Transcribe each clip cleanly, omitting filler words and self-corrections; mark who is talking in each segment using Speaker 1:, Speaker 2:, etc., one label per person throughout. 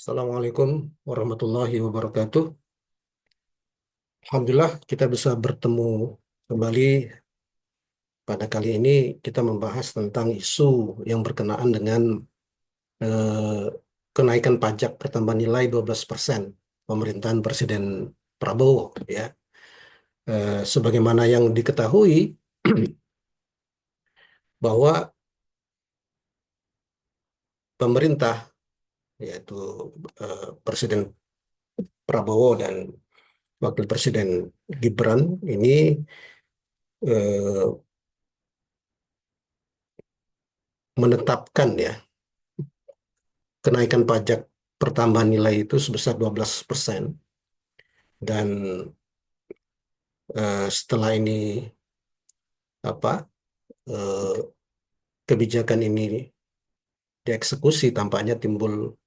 Speaker 1: Assalamualaikum warahmatullahi wabarakatuh. Alhamdulillah kita bisa bertemu kembali. Pada kali ini kita membahas tentang isu yang berkenaan dengan eh, kenaikan pajak pertambahan nilai 12% pemerintahan Presiden Prabowo ya. Sebagaimana yang diketahui bahwa pemerintah yaitu Presiden Prabowo dan Wakil Presiden Gibran ini eh, menetapkan ya kenaikan pajak pertambahan nilai itu sebesar 12%. Dan setelah ini apa eh, kebijakan ini dieksekusi, tampaknya timbul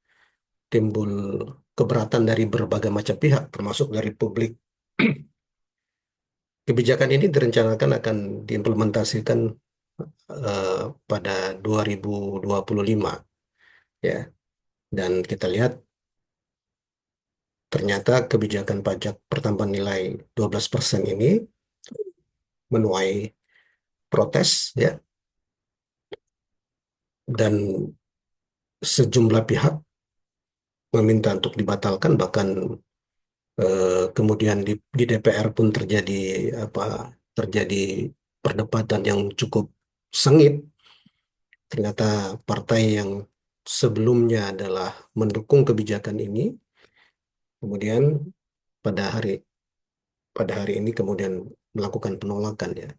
Speaker 1: timbul keberatan dari berbagai macam pihak, termasuk dari publik. Kebijakan ini direncanakan akan diimplementasikan eh, pada 2025 ya. Dan kita lihat ternyata kebijakan pajak pertambahan nilai 12% ini menuai protes ya, dan sejumlah pihak meminta untuk dibatalkan. Bahkan kemudian di DPR pun apa terjadi perdebatan yang cukup sengit. Ternyata partai yang sebelumnya adalah mendukung kebijakan ini kemudian pada hari pada hari ini kemudian melakukan penolakan ya.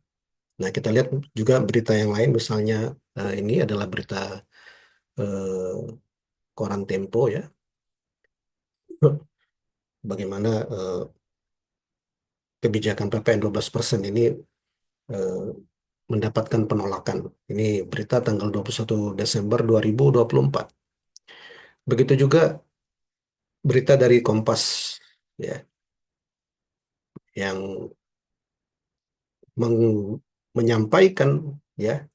Speaker 1: Nah, kita lihat juga berita yang lain, misalnya ini adalah berita eh, koran Tempo ya, bagaimana kebijakan PPN 12% ini eh, mendapatkan penolakan. Ini berita tanggal 21 Desember 2024. Begitu juga berita dari Kompas ya, yang menyampaikan ya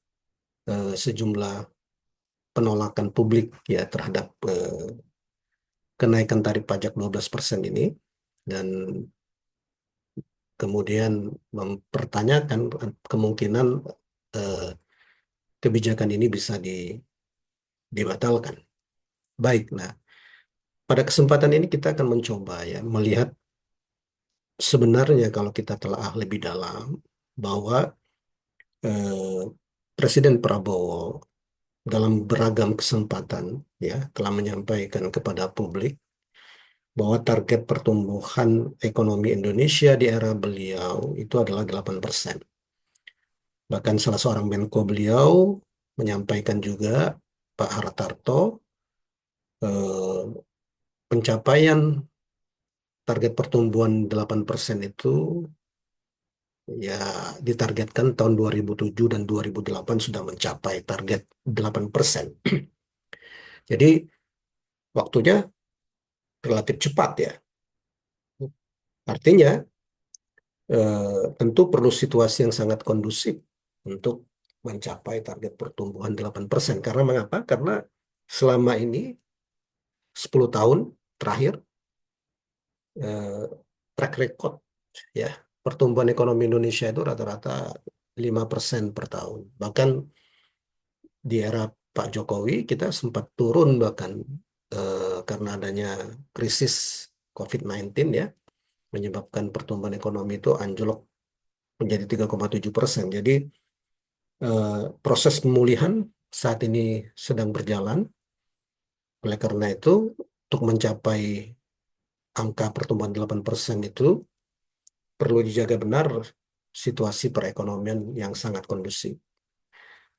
Speaker 1: sejumlah penolakan publik ya terhadap kenaikan tarif pajak 12% ini, dan kemudian mempertanyakan kemungkinan eh, kebijakan ini bisa dibatalkan. Baik, nah pada kesempatan ini kita akan mencoba ya melihat sebenarnya kalau kita telah lebih dalam bahwa eh, Presiden Prabowo dalam beragam kesempatan ya telah menyampaikan kepada publik bahwa target pertumbuhan ekonomi Indonesia di era beliau itu adalah 8%. Bahkan salah seorang Menko beliau menyampaikan juga, Pak Hartarto, eh, pencapaian target pertumbuhan 8% itu ya ditargetkan tahun 2007 dan 2008 sudah mencapai target 8%. Jadi waktunya relatif cepat ya. Artinya tentu perlu situasi yang sangat kondusif untuk mencapai target pertumbuhan 8%. Karena mengapa? Karena selama ini 10 tahun terakhir eh, track record ya pertumbuhan ekonomi Indonesia itu rata-rata 5% per tahun. Bahkan di era Pak Jokowi kita sempat turun, bahkan karena adanya krisis COVID-19 ya, menyebabkan pertumbuhan ekonomi itu anjlok menjadi 3,7%. Jadi proses pemulihan saat ini sedang berjalan. Oleh karena itu, untuk mencapai angka pertumbuhan 8% itu perlu dijaga benar situasi perekonomian yang sangat kondusif.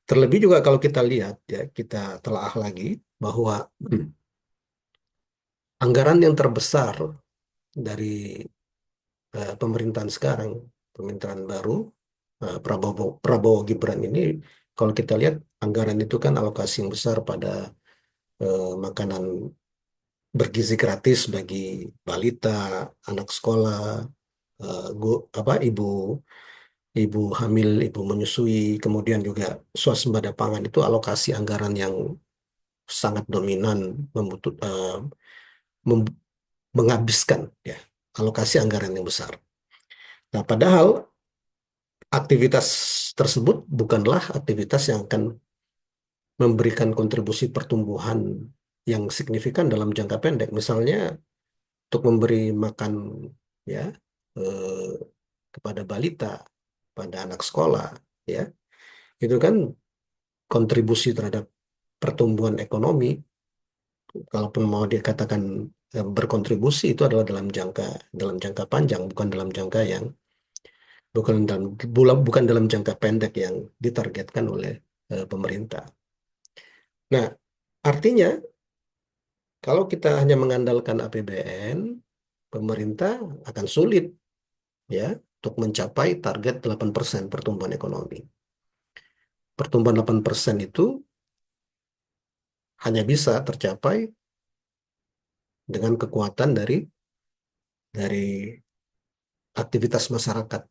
Speaker 1: Terlebih juga kalau kita lihat ya, kita telaah lagi bahwa anggaran yang terbesar dari pemerintahan sekarang, pemerintahan baru Prabowo Prabowo Gibran ini, kalau kita lihat anggaran itu kan alokasi yang besar pada makanan bergizi gratis bagi balita, anak sekolah, ibu ibu hamil, ibu menyusui, kemudian juga swasembada pangan, itu alokasi anggaran yang sangat dominan mem- menghabiskan ya alokasi anggaran yang besar. Nah, padahal aktivitas tersebut bukanlah aktivitas yang akan memberikan kontribusi pertumbuhan yang signifikan dalam jangka pendek. Misalnya untuk memberi makan ya eh, kepada balita, pada anak sekolah, ya itu kan kontribusi terhadap pertumbuhan ekonomi. Kalaupun mau dikatakan berkontribusi itu adalah dalam jangka panjang, bukan dalam jangka yang bukan dalam jangka pendek yang ditargetkan oleh pemerintah. Nah, artinya kalau kita hanya mengandalkan APBN, pemerintah akan sulit ya untuk mencapai target 8% pertumbuhan ekonomi. Pertumbuhan 8% itu hanya bisa tercapai dengan kekuatan dari aktivitas masyarakat,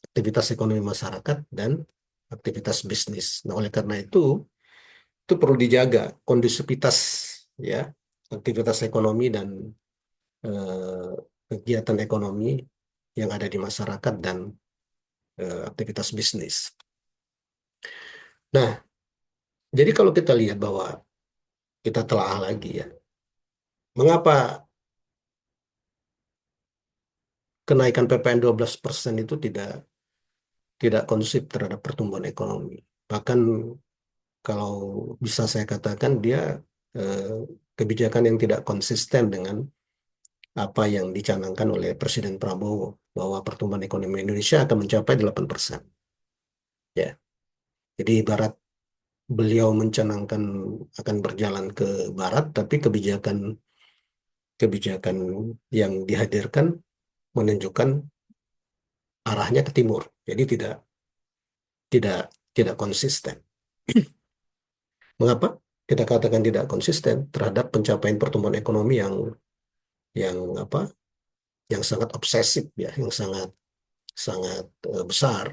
Speaker 1: aktivitas ekonomi masyarakat dan aktivitas bisnis. Nah, oleh karena itu perlu dijaga kondusivitas ya aktivitas ekonomi dan eh, kegiatan ekonomi yang ada di masyarakat dan aktivitas bisnis. Nah, jadi kalau kita lihat bahwa kita telah lagi ya, mengapa kenaikan PPN 12% itu tidak kondusif terhadap pertumbuhan ekonomi. Bahkan kalau bisa saya katakan dia eh, kebijakan yang tidak konsisten dengan apa yang dicanangkan oleh Presiden Prabowo bahwa pertumbuhan ekonomi Indonesia akan mencapai 8%. Ya. Jadi ibarat beliau mencanangkan akan berjalan ke barat, tapi kebijakan kebijakan yang dihadirkan menunjukkan arahnya ke timur. Jadi tidak tidak konsisten. Mengapa kita katakan tidak konsisten terhadap pencapaian pertumbuhan ekonomi yang apa yang sangat obsesif ya, yang sangat sangat besar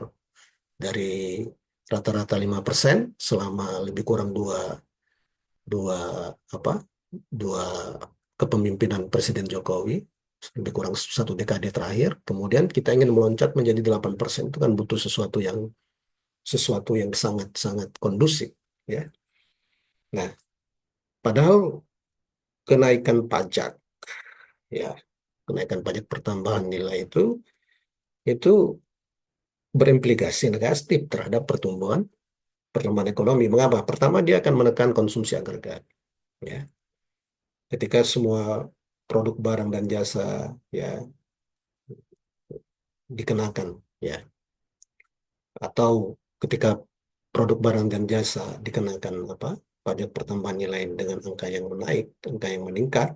Speaker 1: dari rata-rata 5% selama lebih kurang dua apa dua kepemimpinan Presiden Jokowi lebih kurang satu dekade terakhir. Kemudian kita ingin meloncat menjadi 8% itu kan butuh sesuatu yang sangat-sangat kondusif ya. Nah, padahal kenaikan pajak ya, kenaikan pajak pertambahan nilai itu berimplikasi negatif terhadap pertumbuhan ekonomi. Mengapa? Pertama, dia akan menekan konsumsi agregat ya. Ketika semua produk barang dan jasa ya dikenakan ya, atau ketika produk barang dan jasa dikenakan pajak pertambahan nilai dengan angka yang menaik, angka yang meningkat.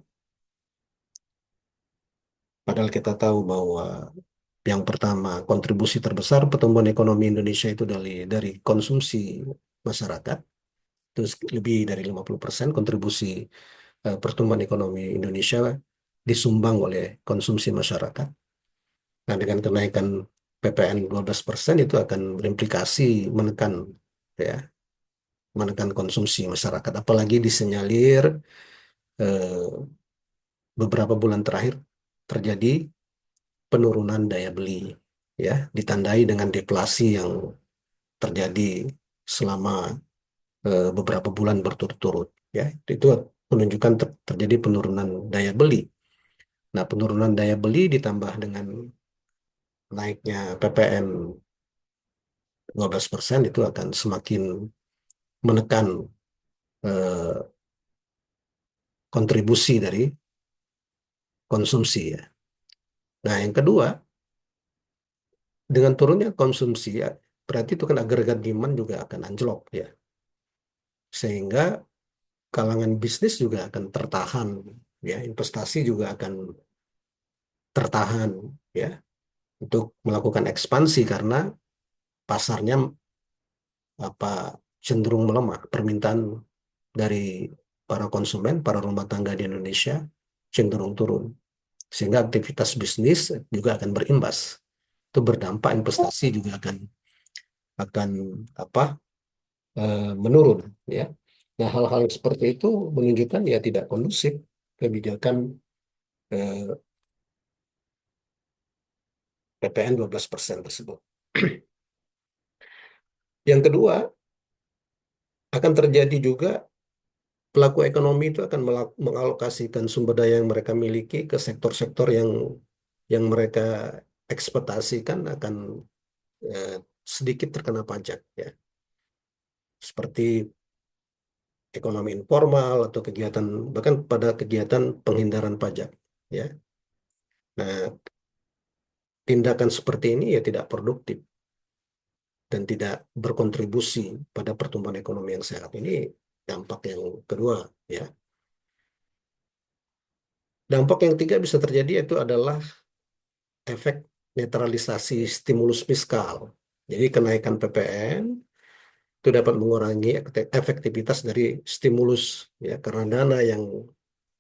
Speaker 1: Padahal kita tahu bahwa yang pertama, kontribusi terbesar pertumbuhan ekonomi Indonesia itu dari konsumsi masyarakat. Terus lebih dari 50% kontribusi pertumbuhan ekonomi Indonesia disumbang oleh konsumsi masyarakat. Nah, dengan kenaikan PPN 12% itu akan berimplikasi menekan ya, menekan konsumsi masyarakat. Apalagi disenyalir eh, beberapa bulan terakhir terjadi penurunan daya beli ya, ditandai dengan deflasi yang terjadi selama beberapa bulan berturut-turut ya. Itu menunjukkan terjadi penurunan daya beli. Nah, penurunan daya beli ditambah dengan naiknya PPN 12% itu akan semakin menekan eh, kontribusi dari konsumsi ya. Nah, yang kedua, dengan turunnya konsumsi ya, berarti itu kan agregat demand juga akan anjlok ya. Sehingga kalangan bisnis juga akan tertahan ya, investasi juga akan tertahan ya untuk melakukan ekspansi karena pasarnya apa cenderung melemah, permintaan dari para konsumen, para rumah tangga di Indonesia cenderung turun. Sehingga aktivitas bisnis juga akan berimbas. Itu berdampak investasi juga akan apa menurun ya. Nah, hal-hal seperti itu menunjukkan ya tidak kondusif kebijakan eh, PPN 12% tersebut. Yang kedua, akan terjadi juga pelaku ekonomi itu akan mengalokasikan sumber daya yang mereka miliki ke sektor-sektor yang mereka ekspektasikan akan eh, sedikit terkena pajak, ya, seperti ekonomi informal atau kegiatan, bahkan pada kegiatan penghindaran pajak, ya. Nah, tindakan seperti ini ya tidak produktif dan tidak berkontribusi pada pertumbuhan ekonomi yang sehat. Ini dampak yang kedua, ya. Dampak yang ketiga bisa terjadi yaitu adalah efek netralisasi stimulus fiskal. Jadi kenaikan PPN itu dapat mengurangi efektivitas dari stimulus, ya, karena dana yang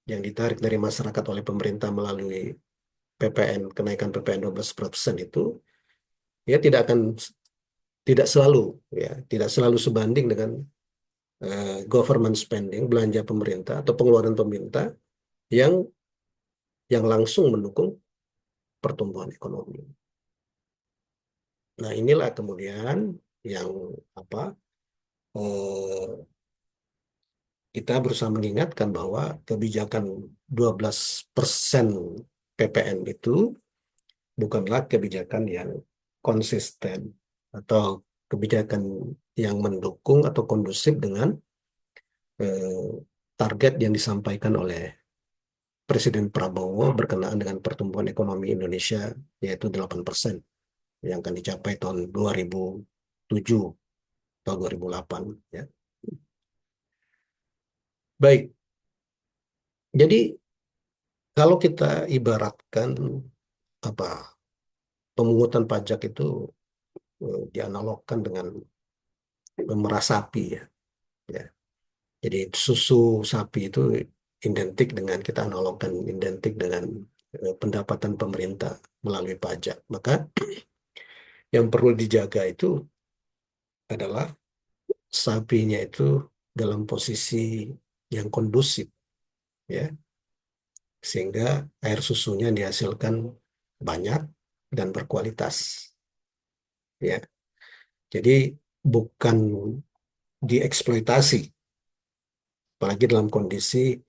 Speaker 1: ditarik dari masyarakat oleh pemerintah melalui PPN, kenaikan PPN 12% itu, ya, tidak selalu, ya, tidak selalu sebanding dengan government spending, belanja pemerintah atau pengeluaran pemerintah yang langsung mendukung pertumbuhan ekonomi. Nah, inilah kemudian yang apa eh, kita berusaha mengingatkan bahwa kebijakan 12% PPN itu bukanlah kebijakan yang konsisten atau kebijakan yang mendukung atau kondusif dengan eh, target yang disampaikan oleh Presiden Prabowo berkenaan dengan pertumbuhan ekonomi Indonesia, yaitu 8% yang akan dicapai tahun 2007 atau 2008, ya. Baik, jadi kalau kita ibaratkan apa pemungutan pajak itu dianalogkan dengan memerah sapi, ya, ya. Jadi susu sapi itu identik dengan kita analogkan identik dengan pendapatan pemerintah melalui pajak. Maka yang perlu dijaga itu adalah sapinya itu dalam posisi yang kondusif, ya, sehingga air susunya dihasilkan banyak dan berkualitas, ya. Jadi bukan dieksploitasi, apalagi dalam kondisi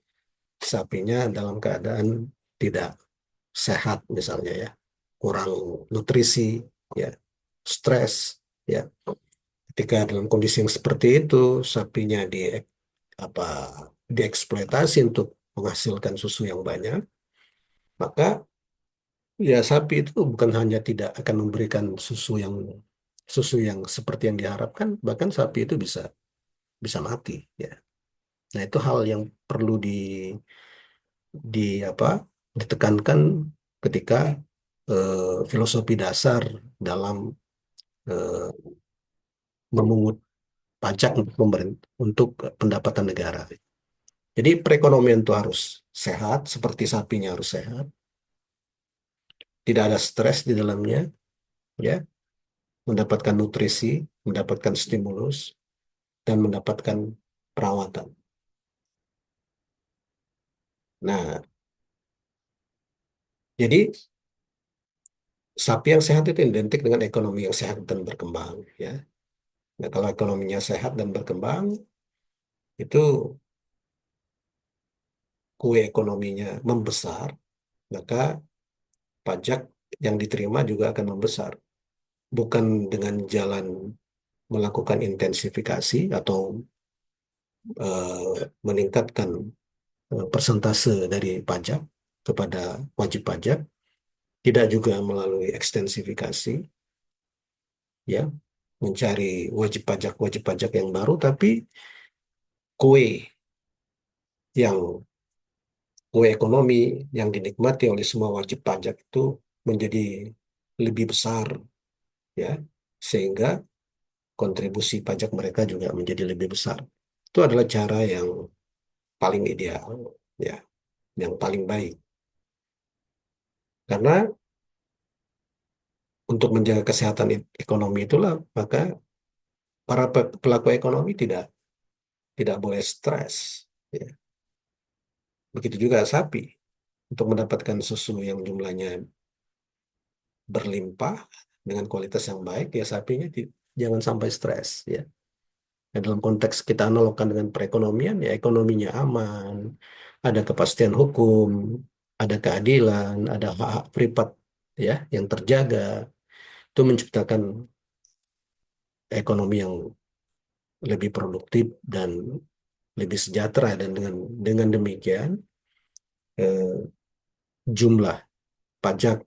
Speaker 1: sapinya dalam keadaan tidak sehat misalnya, ya, kurang nutrisi, ya, stres, ya. Ketika dalam kondisi yang seperti itu sapinya apa dieksploitasi untuk menghasilkan susu yang banyak, maka ya sapi itu bukan hanya tidak akan memberikan susu yang seperti yang diharapkan, bahkan sapi itu bisa bisa mati, ya. Nah, itu hal yang perlu di apa ditekankan ketika filosofi dasar dalam eh, memungut pajak untuk pemerintah untuk pendapatan negara. Jadi perekonomian itu harus sehat, seperti sapinya harus sehat, tidak ada stres di dalamnya, ya, mendapatkan nutrisi, mendapatkan stimulus, dan mendapatkan perawatan. Nah, jadi sapi yang sehat itu identik dengan ekonomi yang sehat dan berkembang, ya. Nah, kalau ekonominya sehat dan berkembang, itu kue ekonominya membesar, maka pajak yang diterima juga akan membesar. Bukan dengan jalan melakukan intensifikasi atau meningkatkan persentase dari pajak kepada wajib pajak, tidak juga melalui ekstensifikasi, ya, mencari wajib pajak yang baru, tapi kue yang kue ekonomi yang dinikmati oleh semua wajib pajak itu menjadi lebih besar, ya, sehingga kontribusi pajak mereka juga menjadi lebih besar. Itu adalah cara yang paling ideal, ya, yang paling baik. Karena untuk menjaga kesehatan ekonomi itulah maka para pelaku ekonomi tidak tidak boleh stres, ya. Begitu juga sapi. untuk mendapatkan susu yang jumlahnya berlimpah dengan kualitas yang baik, ya sapinya jangan sampai stres ya. Nah, dalam konteks kita analogkan dengan perekonomian, ya ekonominya aman, ada kepastian hukum, ada keadilan, ada hak-hak privat ya yang terjaga, itu menciptakan ekonomi yang lebih produktif dan lebih sejahtera, dan dengan demikian eh, jumlah pajak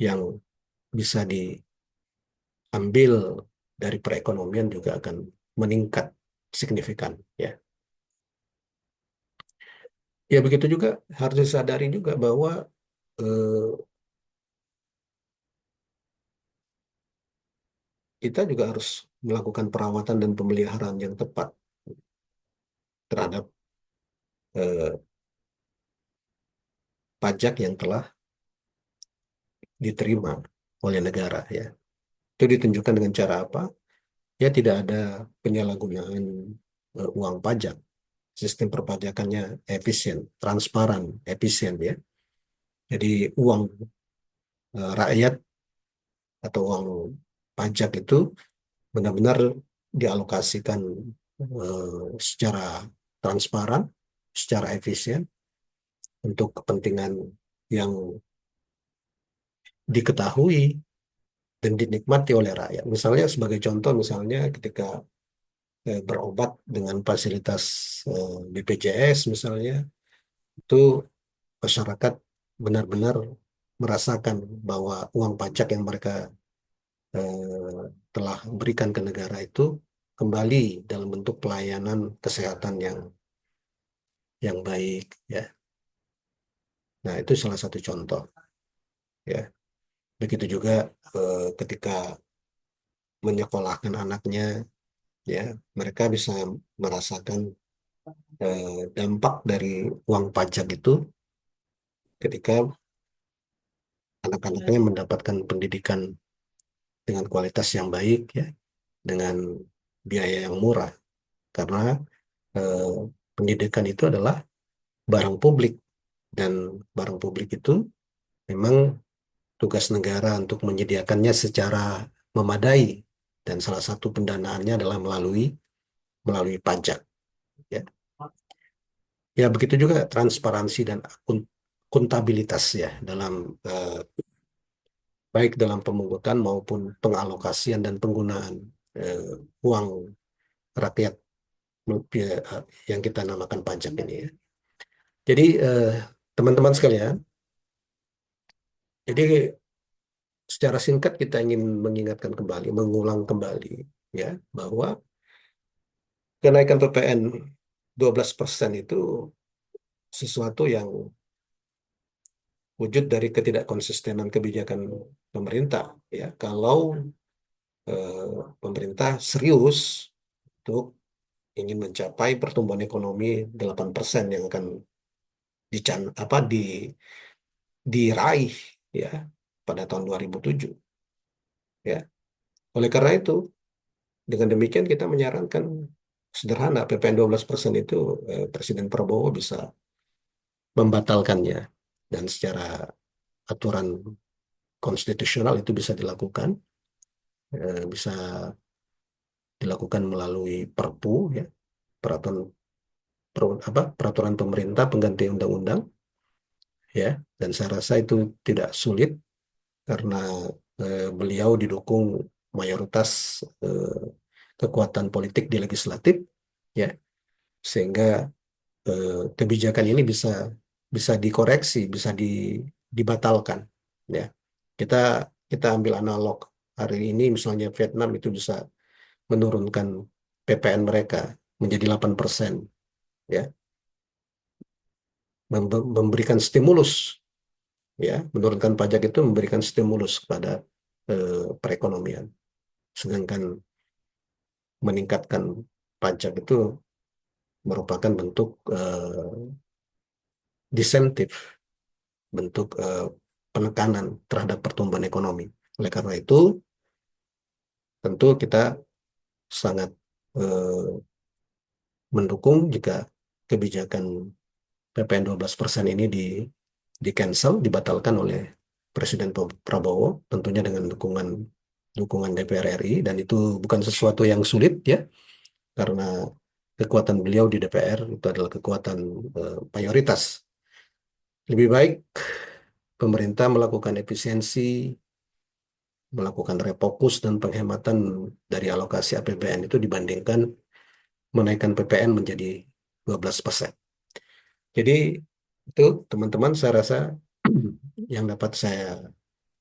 Speaker 1: yang bisa diambil dari perekonomian juga akan meningkat signifikan ya. Ya begitu juga harus disadari juga bahwa eh, kita juga harus melakukan perawatan dan pemeliharaan yang tepat terhadap eh, pajak yang telah diterima oleh negara ya. Itu ditunjukkan dengan cara apa? Ya tidak ada penyalahgunaan uang pajak. Sistem perpajakannya efisien, transparan, efisien ya. Jadi uang rakyat atau uang pajak itu benar-benar dialokasikan secara transparan, secara efisien untuk kepentingan yang diketahui dan dinikmati oleh rakyat. Misalnya sebagai contoh, misalnya ketika berobat dengan fasilitas BPJS misalnya, itu masyarakat benar-benar merasakan bahwa uang pajak yang mereka telah berikan ke negara itu kembali dalam bentuk pelayanan kesehatan yang baik ya. Nah, itu salah satu contoh ya. Begitu juga ketika menyekolahkan anaknya ya, mereka bisa merasakan dampak dari uang pajak itu ketika anak-anaknya mendapatkan pendidikan dengan kualitas yang baik ya, dengan biaya yang murah, karena eh, pendidikan itu adalah barang publik, dan barang publik itu memang tugas negara untuk menyediakannya secara memadai, dan salah satu pendanaannya adalah melalui melalui pajak ya. Ya begitu juga transparansi dan akuntabilitas ya dalam baik dalam pemungutan maupun pengalokasian dan penggunaan uang rakyat yang kita namakan pajak ini ya. Jadi teman-teman sekalian, jadi secara singkat kita ingin mengingatkan kembali, mengulang kembali ya, bahwa kenaikan PPN 12% itu sesuatu yang wujud dari ketidakkonsistenan kebijakan pemerintah ya. Kalau pemerintah serius untuk ingin mencapai pertumbuhan ekonomi 8% yang akan dican apa diraih ya pada tahun 2007 ya. Oleh karena itu, dengan demikian kita menyarankan sederhana, PPN 12% itu Presiden Prabowo bisa membatalkannya, dan secara aturan konstitusional itu bisa dilakukan, bisa dilakukan melalui Perpu ya, peraturan peraturan pemerintah pengganti undang-undang ya. Dan saya rasa itu tidak sulit karena beliau didukung mayoritas eh, kekuatan politik di legislatif ya, sehingga kebijakan ini bisa bisa dikoreksi, bisa dibatalkan ya. Kita kita ambil analog hari ini, misalnya Vietnam itu bisa menurunkan PPN mereka menjadi 8% ya, memberikan stimulus ya, menurunkan pajak itu memberikan stimulus kepada perekonomian. Sedangkan meningkatkan pajak itu merupakan bentuk disentif, bentuk penekanan terhadap pertumbuhan ekonomi. Oleh karena itu, tentu kita sangat eh, mendukung jika kebijakan PPN 12% ini di cancel, dibatalkan oleh Presiden Prabowo, tentunya dengan dukungan dukungan DPR RI, dan itu bukan sesuatu yang sulit ya, karena kekuatan beliau di DPR itu adalah kekuatan mayoritas. Lebih baik pemerintah melakukan efisiensi, melakukan refokus dan penghematan dari alokasi APBN itu dibandingkan menaikkan PPN menjadi 12%. Jadi itu teman-teman saya rasa yang dapat saya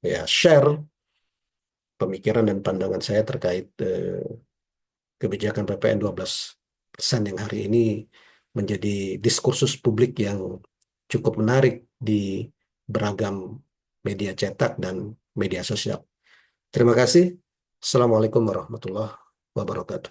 Speaker 1: ya share pemikiran dan pandangan saya terkait kebijakan PPN 12% yang hari ini menjadi diskursus publik yang cukup menarik di beragam media cetak dan media sosial. Terima kasih. Assalamualaikum warahmatullahi wabarakatuh.